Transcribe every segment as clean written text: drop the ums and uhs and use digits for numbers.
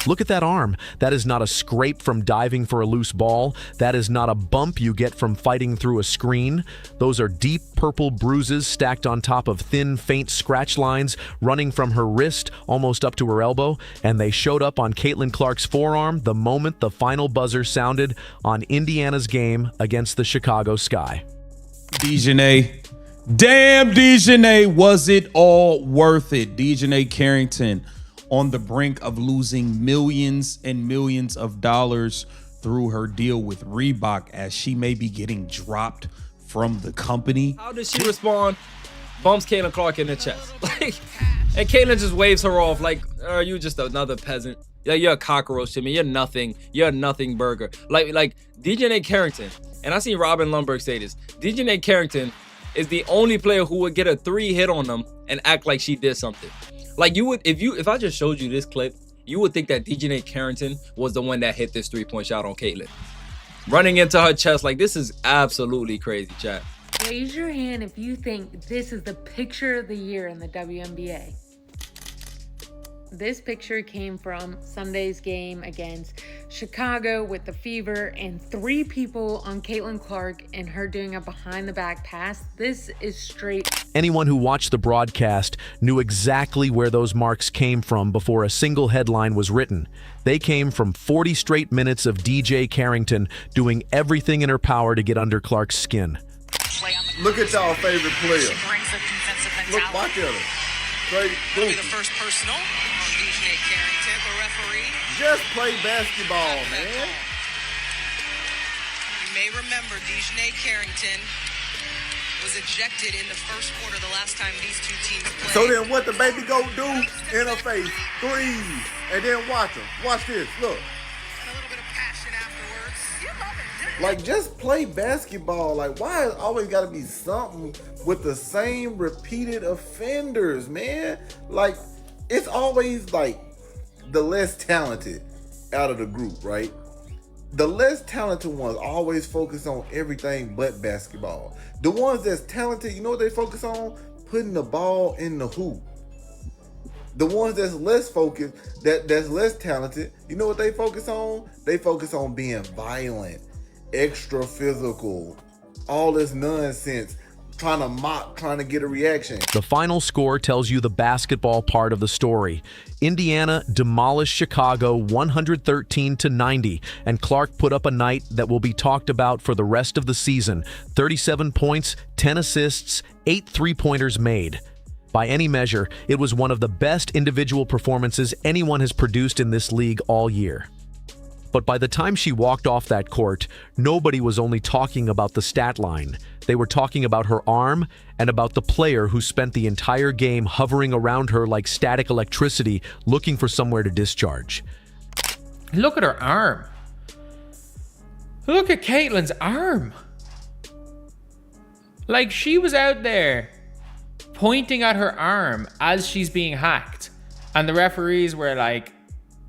Look at that arm. That is not a scrape from diving for a loose ball. That is not a bump you get from fighting through a screen. Those are deep purple bruises stacked on top of thin, faint scratch lines running from her wrist almost up to her elbow, and they showed up on Caitlin Clark's forearm the moment the final buzzer sounded on Indiana's game against the Chicago Sky. DJonai. Damn, DJonai, was it all worth it? DJonai Carrington on the brink of losing millions and millions of dollars through her deal with Reebok, as she may be getting dropped from the company. How does she respond? Bumps Caitlin Clark in the chest. And Caitlin just waves her off like, are you just another peasant? Yeah, you're a cockroach to me. You're nothing. You're a nothing burger. Like DJonai Carrington, and I see Robin Lundberg say this, DJonai Carrington is the only player who would get a 3 hit on them and act like she did something. Like you would, if I just showed you this clip, you would think that DJonai Carrington was the one that hit this 3-point shot on Caitlin. Running into her chest, like, this is absolutely crazy, chat. Raise your hand if you think this is the picture of the year in the WNBA. This picture came from Sunday's game against Chicago with the Fever and 3 people on Caitlin Clark and her doing a behind-the-back pass. This is straight. Anyone who watched the broadcast knew exactly where those marks came from before a single headline was written. They came from 40 straight minutes of DJ Carrington doing everything in her power to get under Clark's skin. Look at y'all favorite player. Look, watch at her. Straight It'll be the first personal on DJonai Carrington, the referee. Just play basketball, man. You may remember DJonai Carrington was ejected in the first quarter the last time these two teams played. So then what the baby go do? In her face, 3, and then watch her. Watch this, look. And a little bit of passion afterwards. You love it. Like, just play basketball. Like, why is always got to be something with the same repeated offenders, man? Like, it's always like the less talented out of the group, right? The less talented ones always focus on everything but basketball. The ones that's talented, you know what they focus on? Putting the ball in the hoop. The ones that's less focused, that's less talented, you know what they focus on? They focus on being violent, extra physical, all this nonsense, trying to mock, trying to get a reaction. The final score tells you the basketball part of the story. Indiana demolished Chicago 113-90, and Clark put up a night that will be talked about for the rest of the season. 37 points, 10 assists, 8 3-pointers made. By any measure, it was one of the best individual performances anyone has produced in this league all year. But by the time she walked off that court, nobody was only talking about the stat line. They were talking about her arm and about the player who spent the entire game hovering around her like static electricity, looking for somewhere to discharge. Look at her arm. Look at Caitlin's arm. Like, she was out there pointing at her arm as she's being hacked, and the referees were like,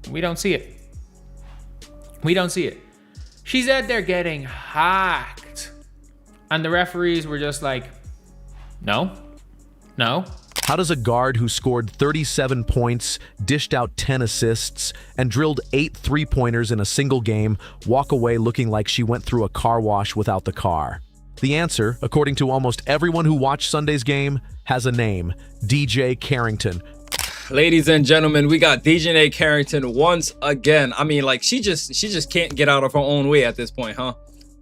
we don't see it. We don't see it. She's out there getting hacked, and the referees were just like, no. How does a guard who scored 37 points, dished out 10 assists, and drilled 8 3-pointers in a single game walk away looking like she went through a car wash without the car? The answer, according to almost everyone who watched Sunday's game, has a name: DJ Carrington. Ladies and gentlemen, we got DJonai Carrington once again. I mean, like, she just can't get out of her own way at this point, huh?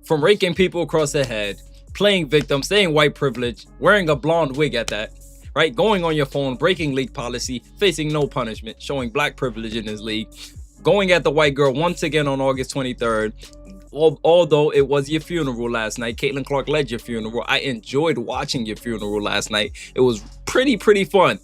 From raking people across the head, playing victim, saying white privilege, wearing a blonde wig at that, right? Going on your phone, breaking league policy, facing no punishment, showing black privilege in this league, going at the white girl once again on August 23rd. Although it was your funeral last night, Caitlin Clark led your funeral. I enjoyed watching your funeral last night. It was pretty fun.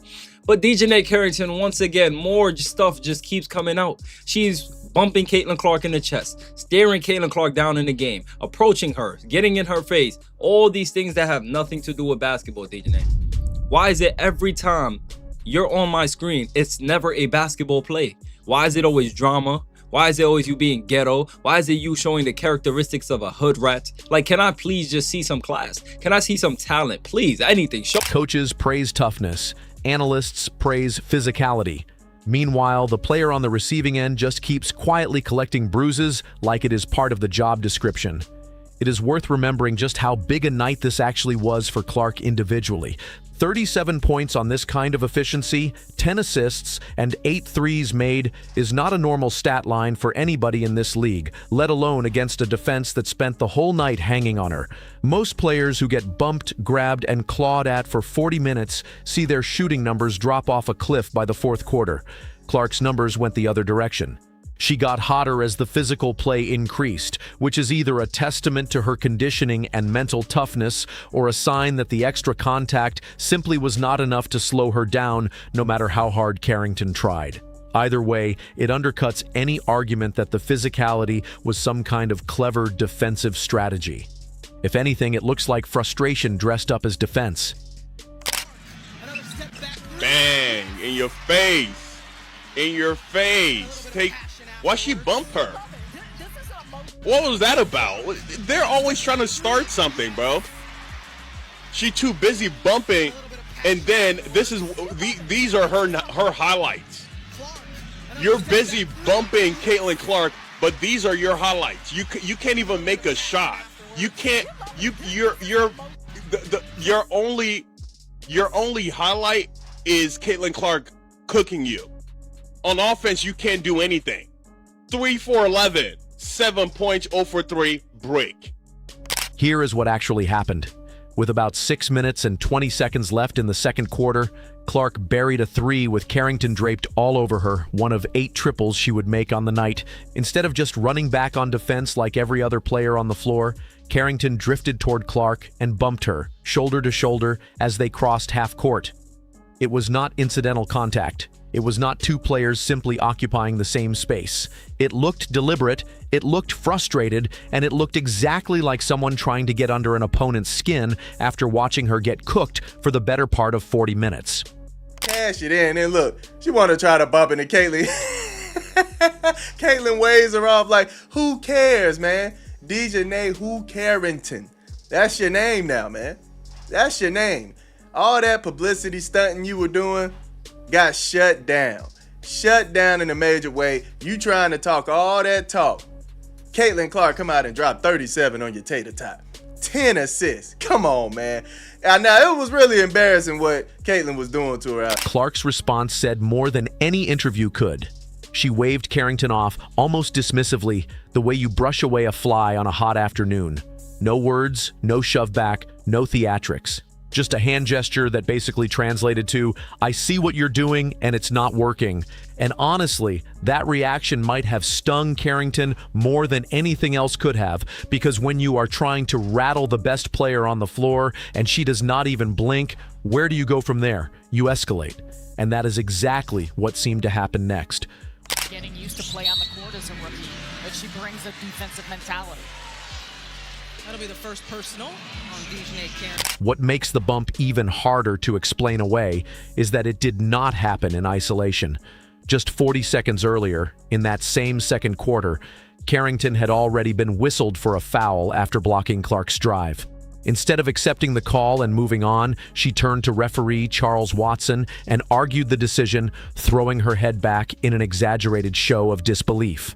But DJonai Carrington, once again, more stuff just keeps coming out. She's bumping Caitlin Clark in the chest, staring Caitlin Clark down in the game, approaching her, getting in her face. All these things that have nothing to do with basketball, DJonai. Why is it every time you're on my screen, it's never a basketball play? Why is it always drama? Why is it always you being ghetto? Why is it you showing the characteristics of a hood rat? Like, can I please just see some class? Can I see some talent? Please, anything. Coaches praise toughness. Analysts praise physicality. Meanwhile, the player on the receiving end just keeps quietly collecting bruises like it is part of the job description. It is worth remembering just how big a night this actually was for Clark individually. 37 points on this kind of efficiency, 10 assists, and 8 threes made is not a normal stat line for anybody in this league, let alone against a defense that spent the whole night hanging on her. Most players who get bumped, grabbed, and clawed at for 40 minutes see their shooting numbers drop off a cliff by the fourth quarter. Clark's numbers went the other direction. She got hotter as the physical play increased, which is either a testament to her conditioning and mental toughness or a sign that the extra contact simply was not enough to slow her down, no matter how hard Carrington tried. Either way, it undercuts any argument that the physicality was some kind of clever defensive strategy. If anything, it looks like frustration dressed up as defense. Bang! In your face! In your face! Why she bump her? What was that about? They're always trying to start something, bro. She too busy bumping, and then these are her highlights. You're busy bumping Caitlin Clark, but these are your highlights. You can't even make a shot. You can't. Your only highlight is Caitlin Clark cooking you. On offense, you can't do anything. 3 for 11, 7 points, 0 for 3, break. Here is what actually happened. With about 6 minutes and 20 seconds left in the second quarter, Clark buried a three with Carrington draped all over her, one of 8 triples she would make on the night. Instead of just running back on defense like every other player on the floor, Carrington drifted toward Clark and bumped her, shoulder to shoulder, as they crossed half court. It was not incidental contact. It was not two players simply occupying the same space. It looked deliberate, it looked frustrated, and it looked exactly like someone trying to get under an opponent's skin after watching her get cooked for the better part of 40 minutes. Cash it in, and look, she wanted to try to bump into Caitlin. Caitlin waves her off like, who cares, man? DJonai Carrington. That's your name now, man. That's your name. All that publicity stunting you were doing got shut down. Shut down in a major way. You trying to talk all that talk. Caitlin Clark come out and drop 37 on your tater tot. 10 assists. Come on, man. Now, it was really embarrassing what Caitlin was doing to her. Clark's response said more than any interview could. She waved Carrington off almost dismissively, the way you brush away a fly on a hot afternoon. No words, no shove back, no theatrics. Just a hand gesture that basically translated to, I see what you're doing and it's not working. And honestly, that reaction might have stung Carrington more than anything else could have, because when you are trying to rattle the best player on the floor and she does not even blink, where do you go from there? You escalate. And that is exactly what seemed to happen next. Getting used to play on the court as a rookie, but she brings a defensive mentality. That'll be the first personal on DJonai Carrington. What makes the bump even harder to explain away is that it did not happen in isolation. Just 40 seconds earlier, in that same second quarter, Carrington had already been whistled for a foul after blocking Clark's drive. Instead of accepting the call and moving on, she turned to referee Charles Watson and argued the decision, throwing her head back in an exaggerated show of disbelief.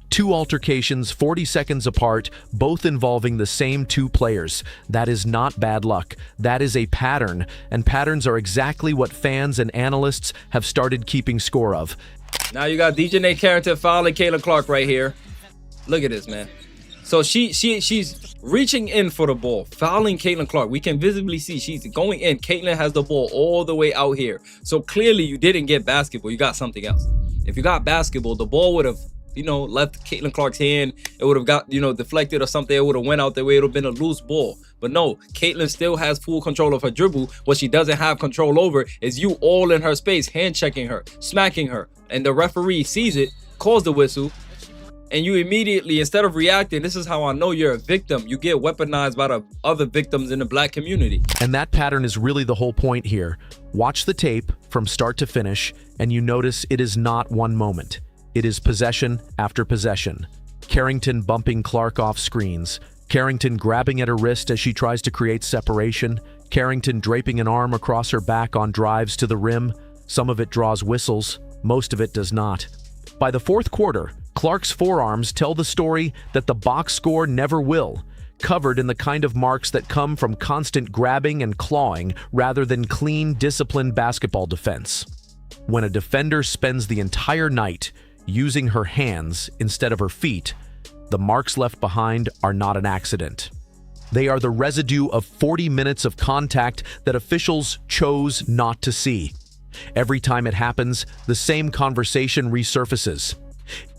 2 altercations 40 seconds apart, both involving the same 2 players. That is not bad luck. That is a pattern, and patterns are exactly what fans and analysts have started keeping score of. Now you got DJonai Carrington fouling Caitlin Clark right here. Look at this, man. So she's reaching in for the ball, fouling Caitlin Clark. We can visibly see she's going in. Caitlin has the ball all the way out here. So clearly you didn't get basketball. You got something else. If you got basketball, the ball would have, left Caitlin Clark's hand. It would have got, deflected or something. It would have went out the way. It would have been a loose ball. But no, Caitlin still has full control of her dribble. What she doesn't have control over is you all in her space, hand checking her, smacking her. And the referee sees it, calls the whistle, and you immediately, instead of reacting, this is how I know you're a victim, you get weaponized by the other victims in the black community. And that pattern is really the whole point here. Watch the tape from start to finish, and you notice it is not one moment. It is possession after possession. Carrington bumping Clark off screens. Carrington grabbing at her wrist as she tries to create separation. Carrington draping an arm across her back on drives to the rim. Some of it draws whistles. Most of it does not. By the fourth quarter, Clark's forearms tell the story that the box score never will, covered in the kind of marks that come from constant grabbing and clawing rather than clean, disciplined basketball defense. When a defender spends the entire night using her hands instead of her feet, the marks left behind are not an accident. They are the residue of 40 minutes of contact that officials chose not to see. Every time it happens, the same conversation resurfaces.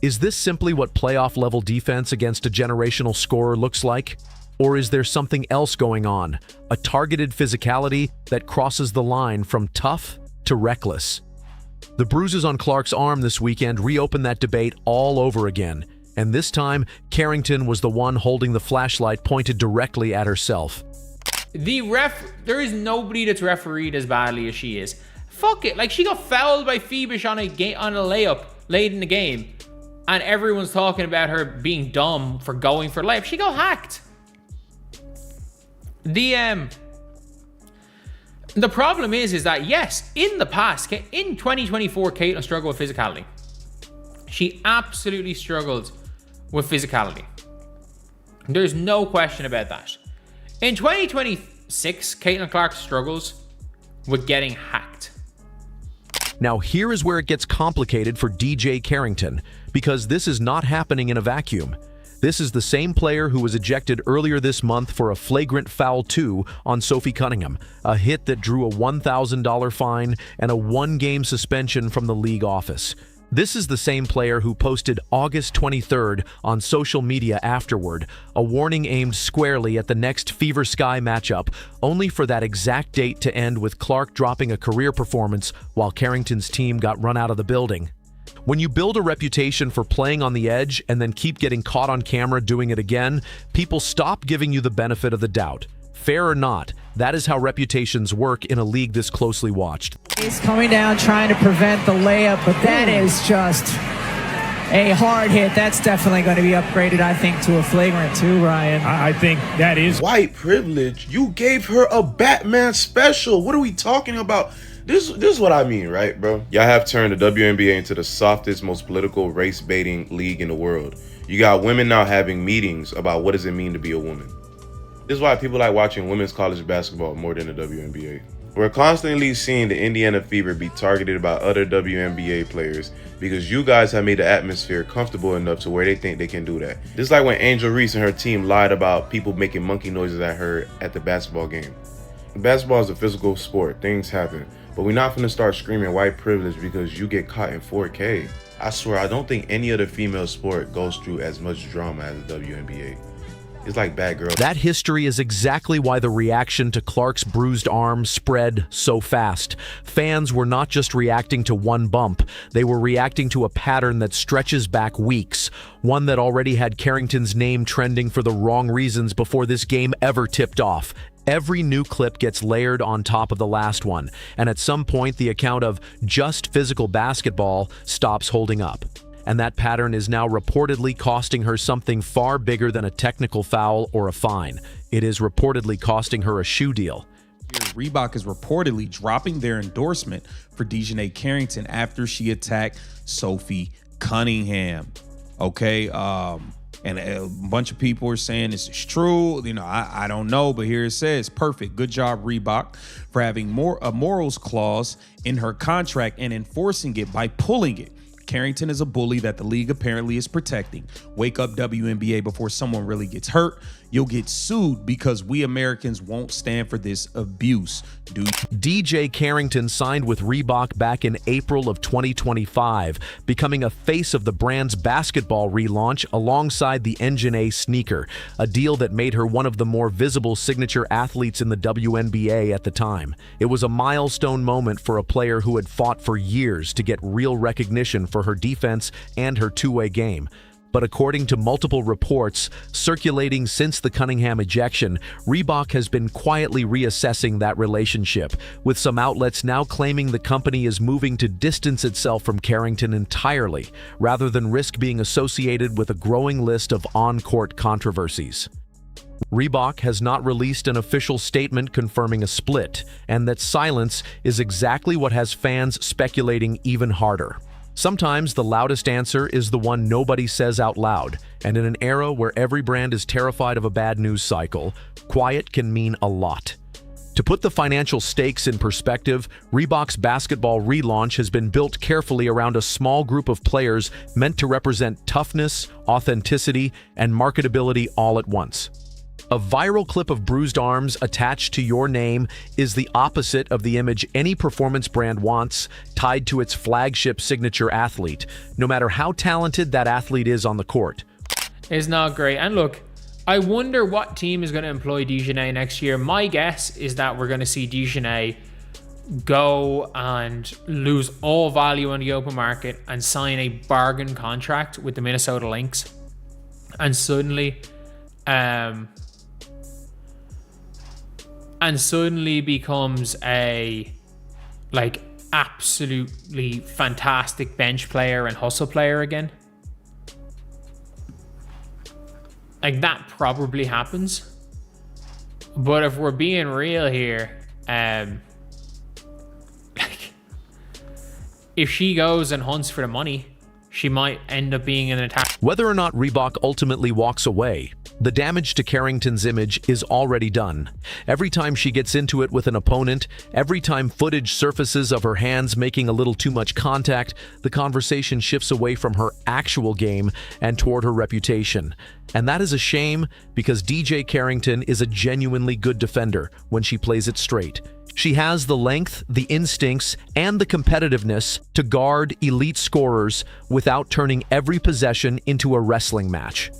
Is this simply what playoff-level defense against a generational scorer looks like? Or is there something else going on, a targeted physicality that crosses the line from tough to reckless? The bruises on Clark's arm this weekend reopened that debate all over again, and this time, Carrington was the one holding the flashlight pointed directly at herself. There is nobody that's refereed as badly as she is. Fuck it, like she got fouled by Phoebus on a layup late in the game, and everyone's talking about her being dumb for going for layup. She got hacked. The problem is that yes, in the past, in 2024, Caitlin struggled with physicality. She absolutely struggled with physicality. There's no question about that. In 2026, Caitlin Clark struggles with getting hacked. Now here is where it gets complicated for DJ Carrington, because this is not happening in a vacuum. This is the same player who was ejected earlier this month for a flagrant foul 2 on Sophie Cunningham, a hit that drew a $1,000 fine and a 1-game suspension from the league office. This is the same player who posted August 23rd on social media afterward, a warning aimed squarely at the next Fever Sky matchup, only for that exact date to end with Clark dropping a career performance while Carrington's team got run out of the building. When you build a reputation for playing on the edge and then keep getting caught on camera doing it again, people stop giving you the benefit of the doubt. Fair or not, that is how reputations work in a league this closely watched. He's coming down trying to prevent the layup, but that is just a hard hit. That's definitely going to be upgraded, I think, to a flagrant too, Ryan. I think that is white privilege. You gave her a Batman special. What are we talking about? This is what I mean, right, bro? Y'all have turned the WNBA into the softest, most political, race-baiting league in the world. You got women now having meetings about what does it mean to be a woman. This is why people like watching women's college basketball more than the WNBA. We're constantly seeing the Indiana Fever be targeted by other WNBA players because you guys have made the atmosphere comfortable enough to where they think they can do that. This is like when Angel Reese and her team lied about people making monkey noises at her at the basketball game. Basketball is a physical sport. Things happen. But we're not finna start screaming white privilege because you get caught in 4K. I swear, I don't think any other female sport goes through as much drama as the WNBA. It's like bad girls. That history is exactly why the reaction to Clark's bruised arm spread so fast. Fans were not just reacting to one bump, they were reacting to a pattern that stretches back weeks, one that already had Carrington's name trending for the wrong reasons before this game ever tipped off. Every new clip gets layered on top of the last one, and at some point the account of just physical basketball stops holding up. And that pattern is now reportedly costing her something far bigger than a technical foul or a fine. It is reportedly costing her a shoe deal. Reebok is reportedly dropping their endorsement for DJonai Carrington after she attacked Sophie Cunningham. Okay, and a bunch of people are saying this is true. You know, I don't know, but here it says, perfect. Good job, Reebok, for having a morals clause in her contract and enforcing it by pulling it. Carrington is a bully that the league apparently is protecting. Wake up, WNBA, before someone really gets hurt. You'll get sued because we Americans won't stand for this abuse, dude. DJ Carrington signed with Reebok back in April of 2025, becoming a face of the brand's basketball relaunch alongside the Engine A sneaker, a deal that made her one of the more visible signature athletes in the WNBA at the time. It was a milestone moment for a player who had fought for years to get real recognition for her defense and her two-way game. But according to multiple reports circulating since the Cunningham ejection, Reebok has been quietly reassessing that relationship, with some outlets now claiming the company is moving to distance itself from Carrington entirely, rather than risk being associated with a growing list of on-court controversies. Reebok has not released an official statement confirming a split, and that silence is exactly what has fans speculating even harder. Sometimes the loudest answer is the one nobody says out loud, and in an era where every brand is terrified of a bad news cycle, quiet can mean a lot. To put the financial stakes in perspective, Reebok's basketball relaunch has been built carefully around a small group of players meant to represent toughness, authenticity, and marketability all at once. A viral clip of bruised arms attached to your name is the opposite of the image any performance brand wants, tied to its flagship signature athlete, no matter how talented that athlete is on the court. It's not great. And look, I wonder what team is going to employ DJonai next year. My guess is that we're going to see DJonai go and lose all value on the open market and sign a bargain contract with the Minnesota Lynx. And suddenly becomes a absolutely fantastic bench player and hustle player again. Like, that probably happens. But if we're being real here, if she goes and hunts for the money, she might end up being an attack. Whether or not Reebok ultimately walks away, the damage to Carrington's image is already done. Every time she gets into it with an opponent, every time footage surfaces of her hands making a little too much contact, the conversation shifts away from her actual game and toward her reputation. And that is a shame, because DJ Carrington is a genuinely good defender when she plays it straight. She has the length, the instincts, and the competitiveness to guard elite scorers without turning every possession into a wrestling match.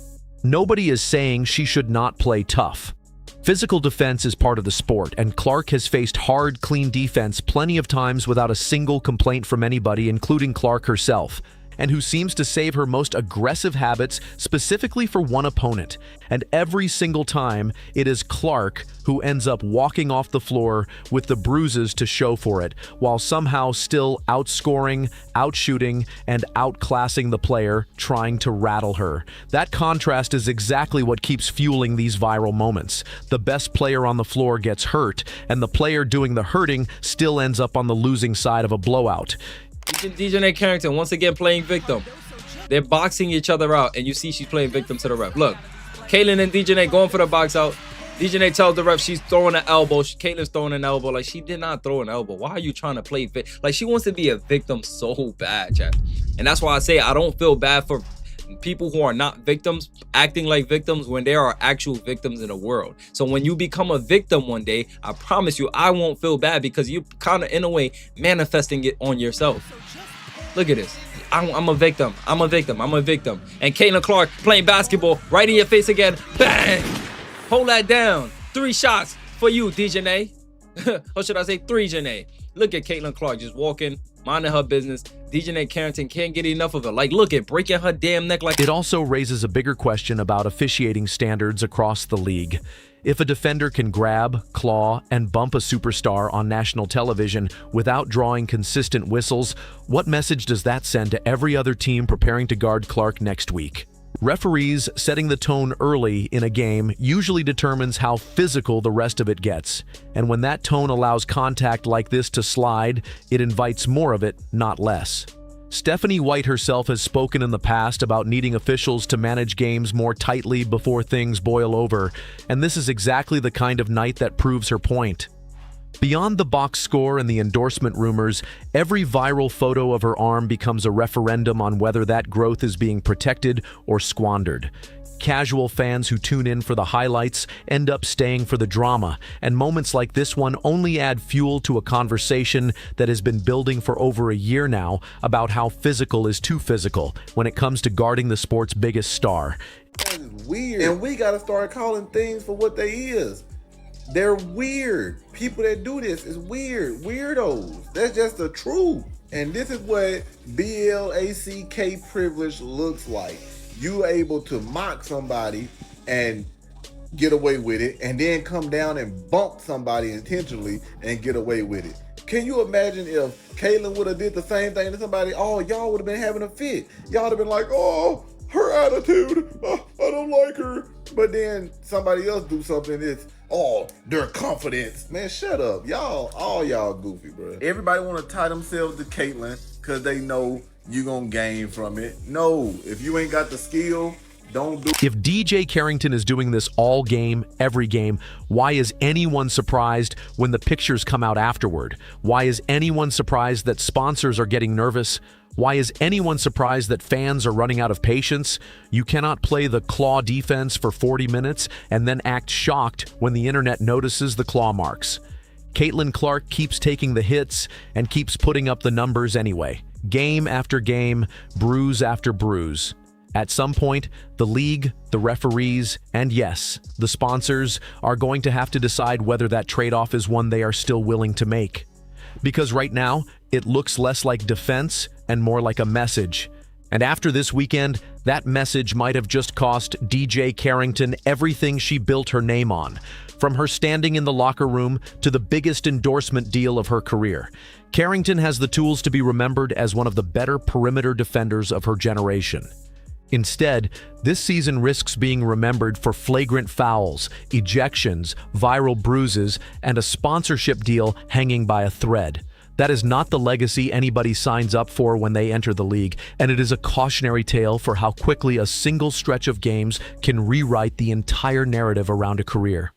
Nobody is saying she should not play tough. Physical defense is part of the sport, and Clark has faced hard, clean defense plenty of times without a single complaint from anybody, including Clark herself, and who seems to save her most aggressive habits specifically for one opponent. And every single time, it is Clark who ends up walking off the floor with the bruises to show for it, while somehow still outscoring, outshooting, and outclassing the player trying to rattle her. That contrast is exactly what keeps fueling these viral moments. The best player on the floor gets hurt, and the player doing the hurting still ends up on the losing side of a blowout. DJonai Carrington once again playing victim. They're boxing each other out, and you see she's playing victim to the ref. Look, Caitlyn and DJonai going for the box out. DJonai tells the ref she's throwing an elbow. Caitlin's throwing an elbow. Like, she did not throw an elbow. Why are you trying to play like, she wants to be a victim so bad, chat. And that's why I say I don't feel bad for people who are not victims acting like victims when there are actual victims in the world. So when you become a victim one day, I promise you I won't feel bad, because you kind of in a way manifesting it on yourself. Look at this. I'm a victim. I'm a victim. I'm a victim. And Caitlin Clark playing basketball right in your face again. Bang! Hold that down. 3 shots for you, DJonai. Or should I say 3 Janae? Look at Caitlin Clark just walking, minding her business. DJonai Carrington can't get enough of it. Like, look at breaking her damn neck like. It also raises a bigger question about officiating standards across the league. If a defender can grab, claw, and bump a superstar on national television without drawing consistent whistles, what message does that send to every other team preparing to guard Clark next week? Referees setting the tone early in a game usually determines how physical the rest of it gets. And when that tone allows contact like this to slide, it invites more of it, not less. Stephanie White herself has spoken in the past about needing officials to manage games more tightly before things boil over, and this is exactly the kind of night that proves her point. Beyond the box score and the endorsement rumors, every viral photo of her arm becomes a referendum on whether that growth is being protected or squandered. Casual fans who tune in for the highlights end up staying for the drama, and moments like this one only add fuel to a conversation that has been building for over a year now about how physical is too physical when it comes to guarding the sport's biggest star. That is weird, and we gotta start calling things for what they is. They're weird. People that do this is weird. Weirdos. That's just the truth. And this is what BLACK privilege looks like. You able to mock somebody and get away with it, and then come down and bump somebody intentionally and get away with it. Can you imagine if Caitlyn would have did the same thing to somebody? Oh, y'all would have been having a fit. Y'all would have been like, oh, her attitude, I don't like her. But then somebody else do something that's, oh, their confidence. Man, shut up. Y'all, all y'all goofy, bro. Everybody want to tie themselves to Caitlyn because they know you gonna gain from it. No, if you ain't got the skill, don't do it. If DJ Carrington is doing this all game, every game, why is anyone surprised when the pictures come out afterward? Why is anyone surprised that sponsors are getting nervous? Why is anyone surprised that fans are running out of patience? You cannot play the claw defense for 40 minutes and then act shocked when the internet notices the claw marks. Caitlin Clark keeps taking the hits and keeps putting up the numbers anyway. Game after game, bruise after bruise. At some point, the league, the referees, and yes, the sponsors are going to have to decide whether that trade-off is one they are still willing to make. Because right now, it looks less like defense and more like a message. And after this weekend, that message might have just cost DJ Carrington everything she built her name on, from her standing in the locker room to the biggest endorsement deal of her career. Carrington has the tools to be remembered as one of the better perimeter defenders of her generation. Instead, this season risks being remembered for flagrant fouls, ejections, viral bruises, and a sponsorship deal hanging by a thread. That is not the legacy anybody signs up for when they enter the league, and it is a cautionary tale for how quickly a single stretch of games can rewrite the entire narrative around a career.